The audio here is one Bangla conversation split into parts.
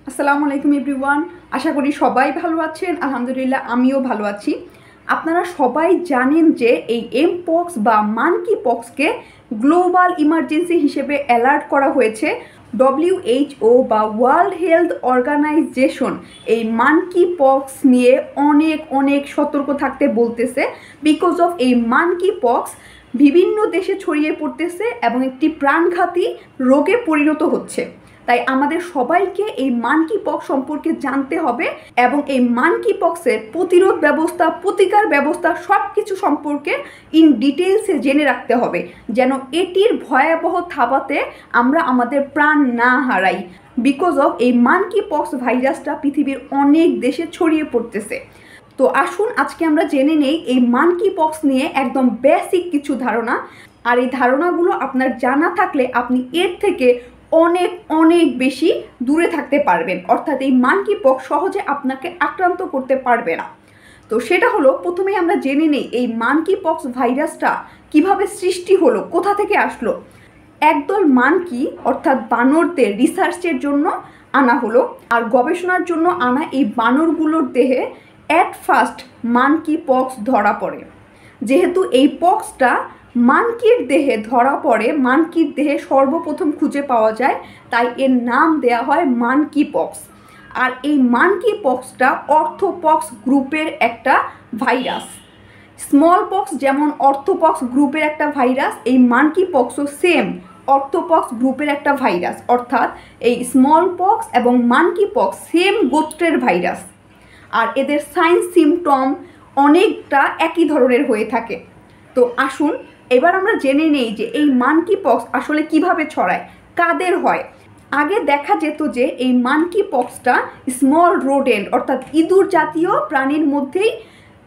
আসসালামু আলাইকুম এভরিওয়ান। আশা করি সবাই ভালো আছেন। আলহামদুলিল্লাহ আমিও ভালো আছি। আপনারা সবাই জানেন যে এই এমপক্স বা মানকি পক্সকে গ্লোবাল ইমার্জেন্সি হিসেবে অ্যালার্ট করা হয়েছে। WHO বা ওয়ার্ল্ড হেলথ অর্গানাইজেশন এই মানকি পক্স নিয়ে অনেক সতর্ক থাকতে বলতেছে, বিকজ অফ এই মানকি পক্স বিভিন্ন দেশে ছড়িয়ে পড়তেছে এবং একটি প্রাণঘাতী রোগে পরিণত হচ্ছে। তাই আমাদের সবাইকে এই মানকি পক্স সম্পর্কে জানতে হবে এবং এই মানকি পক্সের প্রতিরোধ ব্যবস্থা, প্রতিকার ব্যবস্থা সব কিছু সম্পর্কে ইন ডিটেলসে জেনে রাখতে হবে, যেন এটির ভয়াবহ থাবাতে আমরা আমাদের প্রাণ না হারাই। বিকজ অফ এই মানকি পক্স ভাইরাসটা পৃথিবীর অনেক দেশে ছড়িয়ে পড়তেছে। তো আসুন আজকে আমরা জেনে নেই এই মানকি পক্স নিয়ে একদম বেসিক কিছু ধারণা। আর এই ধারণাগুলো আপনার জানা থাকলে আপনি এর থেকে অনেক বেশি দূরে থাকতে পারবেন, অর্থাৎ এই মানকি পক্স সহজে আপনাকে আক্রান্ত করতে পারবে না। তো সেটা হলো, প্রথমেই আমরা জেনে নেই এই মানকি পক্স ভাইরাসটা কিভাবে সৃষ্টি হলো, কোথা থেকে আসলো। একদল মানকি অর্থাৎ বানরদের রিসার্চের জন্য আনা হলো, আর গবেষণার জন্য আনা এই বানরগুলোর দেহে অ্যাট ফার্স্ট মানকি পক্স ধরা পড়ে। যেহেতু এই পক্সটা মানকির দেহে ধরা পড়ে, মানকির দেহে সর্বপ্রথম খুঁজে পাওয়া যায়, তাই এর নাম দেয়া হয় মানকি পক্স। আর এই মানকি পক্সটা অর্থোপক্স গ্রুপের একটা ভাইরাস। স্মল পক্স যেমন অর্থোপক্স গ্রুপের একটা ভাইরাস, এই মানকি পক্সও সেম অর্থোপক্স গ্রুপের একটা ভাইরাস, অর্থাৎ এই স্মল পক্স এবং মানকি পক্স সেম গোত্রের ভাইরাস। আর এদের সাইন সিমটম অনেকটা একই ধরনের হয়ে থাকে। তো আসুন এবার আমরা জেনে নেই যে এই মানকি পক্স আসলে কিভাবে ছড়ায়, কাদের হয়। আগে দেখা যেত যে এই মানকি পক্সটা স্মল রোডেন্ট অর্থাৎ ইঁদুর জাতীয় প্রাণীর মধ্যেই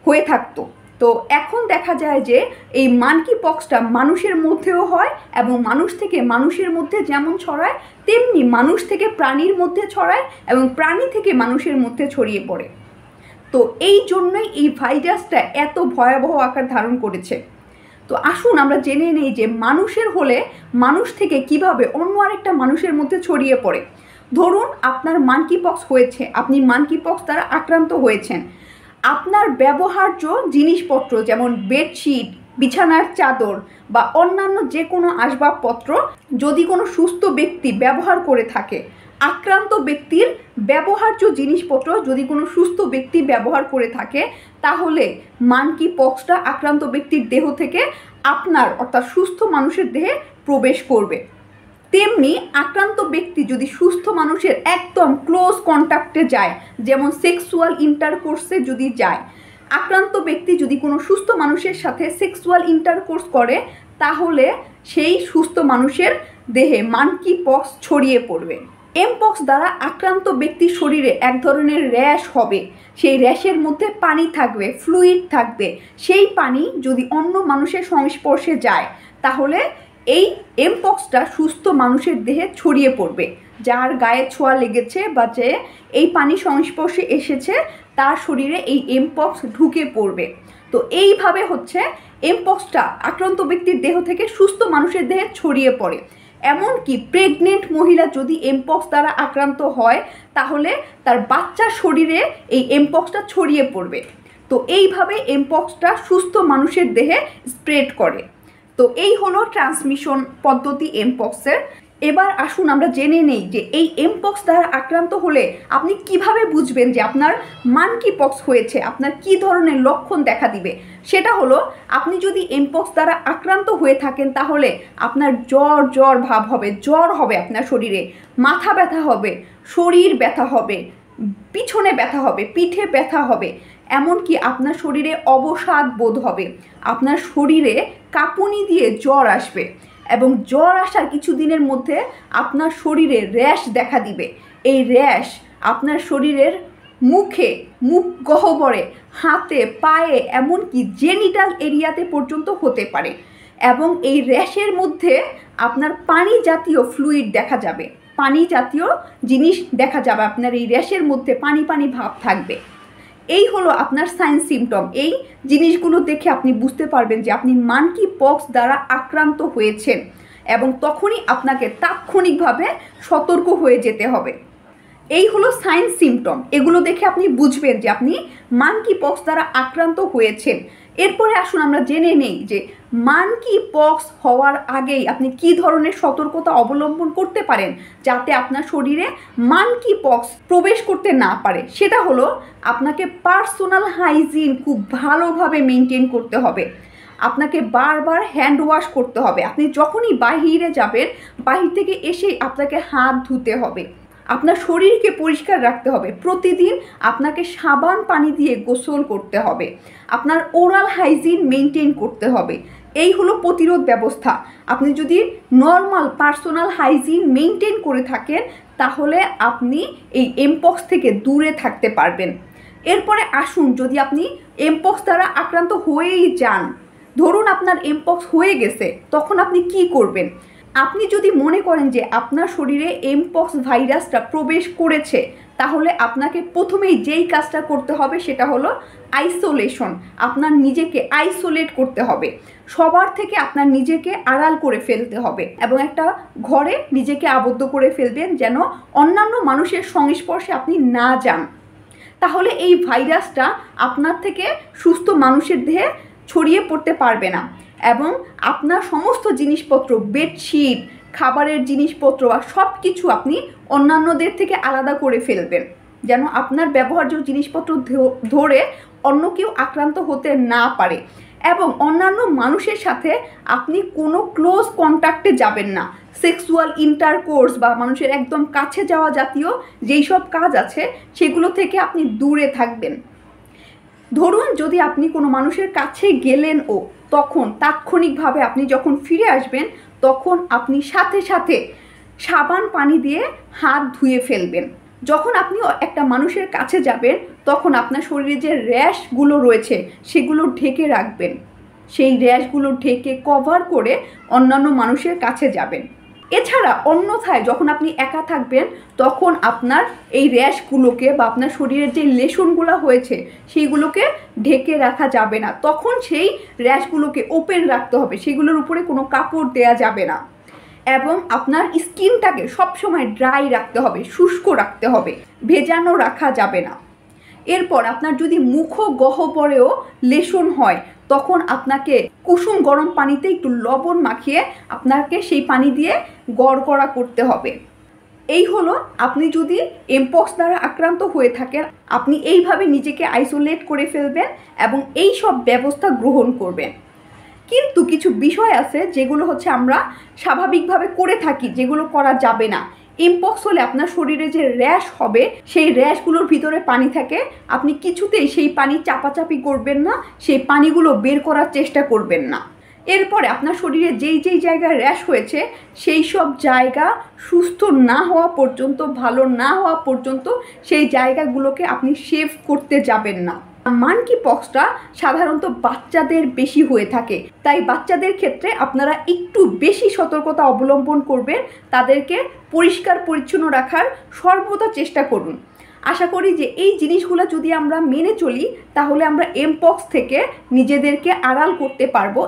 হয়ে থাকতো। তো এখন দেখা যায় যে এই মানকি পক্সটা মানুষের মধ্যেও হয় এবং মানুষ থেকে মানুষের মধ্যে যেমন ছড়ায়, তেমনি মানুষ থেকে প্রাণীর মধ্যে ছড়ায় এবং প্রাণী থেকে মানুষের মধ্যে ছড়িয়ে পড়ে। তো এই জন্যই এই ভাইরাসটা এত ভয়াবহ আকার ধারণ করেছে। তো আসুন আমরা জেনে নেই যে মানুষের হলে মানুষ থেকে কিভাবে অন্য আরেকটা মানুষের মধ্যে ছড়িয়ে পড়ে। ধরুন আপনার মানকি পক্স হয়েছে, আপনি মানকি পক্স দ্বারা আক্রান্ত হয়েছেন। আপনার ব্যবহার্য জিনিসপত্র যেমন বেডশিট, বিছানার চাদর বা অন্যান্য যে কোনো আসবাবপত্র যদি কোনো সুস্থ ব্যক্তি ব্যবহার করে থাকে, আক্রান্ত ব্যক্তির ব্যবহার্য জিনিসপত্র যদি কোনো সুস্থ ব্যক্তি ব্যবহার করে থাকে, তাহলে মানকি পক্সটা আক্রান্ত ব্যক্তির দেহ থেকে আপনার অর্থাৎ সুস্থ মানুষের দেহে প্রবেশ করবে। তেমনি আক্রান্ত ব্যক্তি যদি সুস্থ মানুষের একদম ক্লোজ কন্ট্যাক্টে যায়, যেমন সেক্সুয়াল ইন্টারকোর্সে যদি যায়, আক্রান্ত ব্যক্তি যদি কোনো সুস্থ মানুষের সাথে সেক্সুয়াল ইন্টারকোর্স করে, তাহলে সেই সুস্থ মানুষের দেহে মানকি পক্স ছড়িয়ে পড়বে। এমপক্স দ্বারা আক্রান্ত ব্যক্তির শরীরে এক ধরনের র্যাশ হবে, সেই র্যাশের মধ্যে পানি থাকবে, ফ্লুইড থাকবে। সেই পানি যদি অন্য মানুষের সংস্পর্শে যায়, তাহলে এই এমপক্সটা সুস্থ মানুষের দেহে ছড়িয়ে পড়বে। যার গায়ে ছোঁয়া লেগেছে বা যে এই পানি সংস্পর্শে এসেছে, তার শরীরে এই এমপক্স ঢুকে পড়বে। তো এইভাবে হচ্ছে এমপক্সটা আক্রান্ত ব্যক্তির দেহ থেকে সুস্থ মানুষের দেহে ছড়িয়ে পড়ে। এমনকি প্রেগনেন্ট মহিলা যদি এমপক্স দ্বারা আক্রান্ত হয়, তাহলে তার বাচ্চার শরীরে এই এমপক্সটা ছড়িয়ে পড়বে। তো এইভাবে এমপক্সটা সুস্থ মানুষের দেহে স্প্রেড করে। তো এই হলো ট্রান্সমিশন পদ্ধতি এমপক্সের। এবার আসুন আমরা জেনে নেই যে এই এমপক্স দ্বারা আক্রান্ত হলে আপনি কিভাবে বুঝবেন যে আপনার মানকি পক্স হয়েছে, আপনার কি ধরনের লক্ষণ দেখা দিবে। সেটা হলো, আপনি যদি এমপক্স দ্বারা আক্রান্ত হয়ে থাকেন, তাহলে আপনার জ্বর ভাব হবে, জ্বর হবে আপনার শরীরে, মাথা ব্যথা হবে, শরীর ব্যথা হবে, পিছনে ব্যথা হবে, পিঠে ব্যথা হবে, এমনকি আপনার শরীরে অবসাদ বোধ হবে, আপনার শরীরে কাঁপুনি দিয়ে জ্বর আসবে এবং জ্বর আসার কিছুদিনের মধ্যে আপনার শরীরে র্যাশ দেখা দিবে। এই র্যাশ আপনার শরীরের মুখে, মুখ গহ্বরে, হাতে, পায়ে, এমনকি জেনিটাল এরিয়াতে পর্যন্ত হতে পারে। এবং এই র্যাশের মধ্যে আপনার পানি জাতীয় ফ্লুইড দেখা যাবে, পানি জাতীয় জিনিস দেখা যাবে, আপনার এই র্যাশের মধ্যে পানি ভাব থাকবে। এই হলো আপনার সাইন সিমটম। এই জিনিসগুলো দেখে আপনি বুঝতে পারবেন যে আপনি মানকি পক্স দ্বারা আক্রান্ত হয়েছেন এবং তখনই আপনাকে তাৎক্ষণিকভাবে সতর্ক হয়ে যেতে হবে। এই হলো সাইন সিমটম, এগুলো দেখে আপনি বুঝবেন যে আপনি মানকি পক্স দ্বারা আক্রান্ত হয়েছেন। এরপরে আসুন আমরা জেনে নেই যে মানকি পক্স হওয়ার আগেই আপনি কি ধরনের সতর্কতা অবলম্বন করতে পারেন যাতে আপনার শরীরে মানকি পক্স প্রবেশ করতে না পারে। সেটা হলো আপনাকে পার্সোনাল হাইজিন খুব ভালোভাবে মেনটেন করতে হবে। আপনাকে বারবার হ্যান্ড ওয়াশ করতে হবে। আপনি যখনই বাহিরে যাবেন, বাহির থেকে এসে আপনাকে হাত ধুতে হবে। আপনার শরীরকে পরিষ্কার রাখতে হবে। প্রতিদিন আপনাকে সাবান পানি দিয়ে গোসল করতে হবে। আপনার ওরাল হাইজিন মেনটেন করতে হবে। এই হলো প্রতিরোধ ব্যবস্থা। আপনি যদি নর্মাল পার্সোনাল হাইজিন মেনটেন করে থাকেন তাহলে আপনি এই এমপক্স থেকে দূরে থাকতে পারবেন। এরপরে আসুন, যদি আপনি এমপক্স দ্বারা আক্রান্ত হয়েই যান, ধরুন আপনার এমপক্স হয়ে গেছে, তখন আপনি কি করবেন? আপনি যদি মনে করেন যে আপনার শরীরে এমপক্স ভাইরাসটা প্রবেশ করেছে, তাহলে আপনাকে প্রথমেই যেই কাজটা করতে হবে সেটা হলো আইসোলেশন। আপনার নিজেকে আইসোলেট করতে হবে, সবার থেকে আপনার নিজেকে আড়াল করে ফেলতে হবে এবং একটা ঘরে নিজেকে আবদ্ধ করে ফেলবেন যেন অন্যান্য মানুষের সংস্পর্শে আপনি না যান। তাহলে এই ভাইরাসটা আপনার থেকে সুস্থ মানুষের দেহে ছড়িয়ে পড়তে পারবে না এবং আপনার সমস্ত জিনিসপত্র, বেডশিট, খাবারের জিনিসপত্র আর সব কিছু আপনি অন্যান্যদের থেকে আলাদা করে ফেলবেন যেন আপনার ব্যবহার্য জিনিসপত্র ধরে অন্য কেউ আক্রান্ত হতে না পারে। এবং অন্যান্য মানুষের সাথে আপনি কোনো ক্লোজ কন্ট্যাক্টে যাবেন না। সেক্সুয়াল ইন্টারকোর্স বা মানুষের একদম কাছে যাওয়া জাতীয় যেই সব কাজ আছে সেগুলো থেকে আপনি দূরে থাকবেন। ধরুন যদি আপনি কোনো মানুষের কাছে গেলেনও, তখন তাৎক্ষণিকভাবে আপনি যখন ফিরে আসবেন তখন আপনি সাথে সাথে সাবান পানি দিয়ে হাত ধুয়ে ফেলবেন। যখন আপনি একটা মানুষের কাছে যাবেন তখন আপনার শরীরে যে র্যাশগুলো রয়েছে সেগুলো ঢেকে রাখবেন। সেই র্যাশগুলো ঢেকে কভার করে অন্যান্য মানুষের কাছে যাবেন। এছাড়া অন্যথায় যখন আপনি একা থাকবেন তখন আপনার এই র্যাশগুলোকে বা আপনার শরীরের যে লেশনগুলো হয়েছে সেইগুলোকে ঢেকে রাখা যাবে না। তখন সেই র্যাশগুলোকে ওপেন রাখতে হবে, সেগুলোর উপরে কোনো কাপড় দেয়া যাবে না এবং আপনার স্কিনটাকে সবসময় ড্রাই রাখতে হবে, শুষ্ক রাখতে হবে, ভেজানো রাখা যাবে না। এরপর আপনার যদি মুখগহ্বরেও লেশন হয় তখন আপনাকে কুসুম গরম পানিতে একটু লবণ মাখিয়ে আপনাকে সেই পানি দিয়ে গড়গড়া করতে হবে। এই হলো, আপনি যদি এমপক্স দ্বারা আক্রান্ত হয়ে থাকেন আপনি এইভাবে নিজেকে আইসোলেট করে ফেলবেন এবং এই সব ব্যবস্থা গ্রহণ করবেন। কিন্তু কিছু বিষয় আছে যেগুলো হচ্ছে আমরা স্বাভাবিকভাবে করে থাকি, যেগুলো করা যাবে না। এমপক্স হলে আপনার শরীরে যে র্যাশ হবে সেই র্যাশগুলোর ভিতরে পানি থাকে, আপনি কিছুতেই সেই পানি চাপাচাপি করবেন না, সেই পানিগুলো বের করার চেষ্টা করবেন না। এরপরে আপনার শরীরে যেই যেই জায়গায় র্যাশ হয়েছে সেই সব জায়গা সুস্থ না হওয়া পর্যন্ত, ভালো না হওয়া পর্যন্ত সেই জায়গাগুলোকে আপনি শেভ করতে যাবেন না। মানকি পক্সটা সাধারণত বাচ্চাদের বেশি হয়ে থাকে, তাই বাচ্চাদের ক্ষেত্রে আপনারা একটু বেশি সতর্কতা অবলম্বন করবেন। তাদেরকে পরিষ্কার পরিচ্ছন্ন রাখার সর্বদা চেষ্টা করুন। আশা করি যে এই জিনিসগুলো যদি আমরা মেনে চলি তাহলে আমরা এমপক্স থেকে নিজেদেরকে আড়াল করতে পারবো।